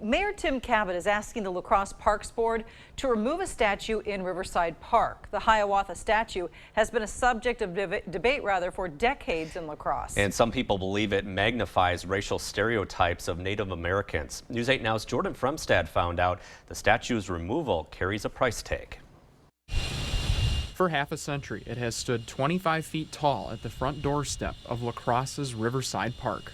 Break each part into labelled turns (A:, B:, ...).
A: Mayor Tim-Kabat is asking the La-Crosse Parks Board to remove a statue in Riverside Park. The Hiawatha statue has been a subject of debate for decades in La Crosse.
B: And some people believe it magnifies racial stereotypes of Native Americans. News 8 Now's Jordan Fremstad found out the statue's removal carries a price tag.
C: For half a century, it has stood 25 feet tall at the front doorstep of La Crosse's Riverside Park.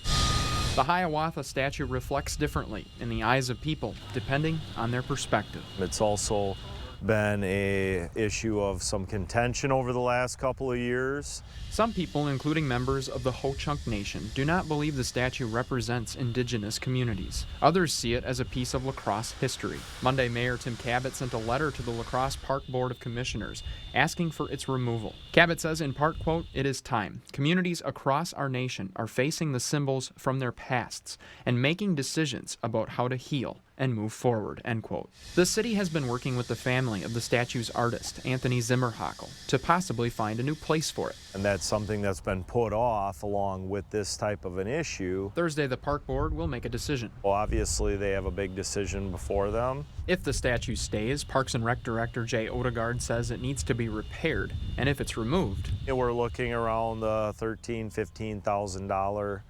C: The Hiawatha statue reflects differently in the eyes of people, depending on their perspective.
D: It's also been an issue of some contention over the last couple of years.
C: Some people, including members of the Ho-Chunk Nation, do not believe the statue represents indigenous communities. Others see it as a piece of La-Crosse history. Monday, Mayor Tim-Kabat sent a letter to the la-crosse-park-board-of-commissioners asking for its removal. Kabat says in part, quote, "It is time. Communities across our nation are facing the symbols from their pasts and making decisions about how to heal and move forward," end quote. The city has been working with the family of the statue's artist, Anthony Zimmerhakel, to possibly find a new place for it.
D: And that's something that's been put off along with this type of an issue.
C: Thursday, the park board will make a decision.
D: Well, obviously, they have a big decision before them.
C: If the statue stays, Parks and Rec Director Jay-Odegaard says it needs to be repaired, and if it's removed,
D: we're looking around the $13,000, $15,000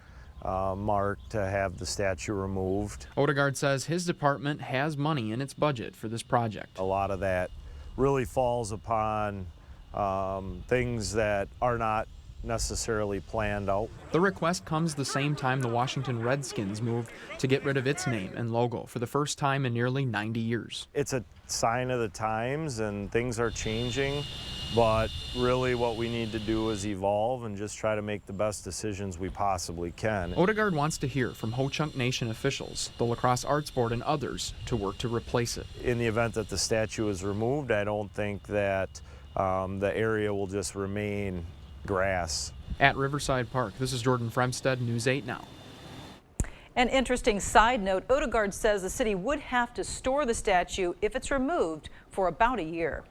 D: mark to have the statue removed.
C: Odegaard says his department has money in its budget for this project.
D: A lot of that really falls upon things that are not necessarily planned out.
C: The request comes the same time the Washington Redskins moved to get rid of its name and logo for the first time in nearly 90 years.
D: It's a sign of the times and things are changing, but really what we need to do is evolve and just try to make the best decisions we possibly can.
C: Odegaard wants to hear from Ho-Chunk Nation officials, the La Crosse Arts Board, and others to work to replace it.
D: In the event that the statue is removed, I don't think that the area will just remain grass.
C: At Riverside Park, this is Jordan Fremstad, News 8 Now.
A: An interesting side note, Odegaard says the city would have to store the statue if it's removed for about a year.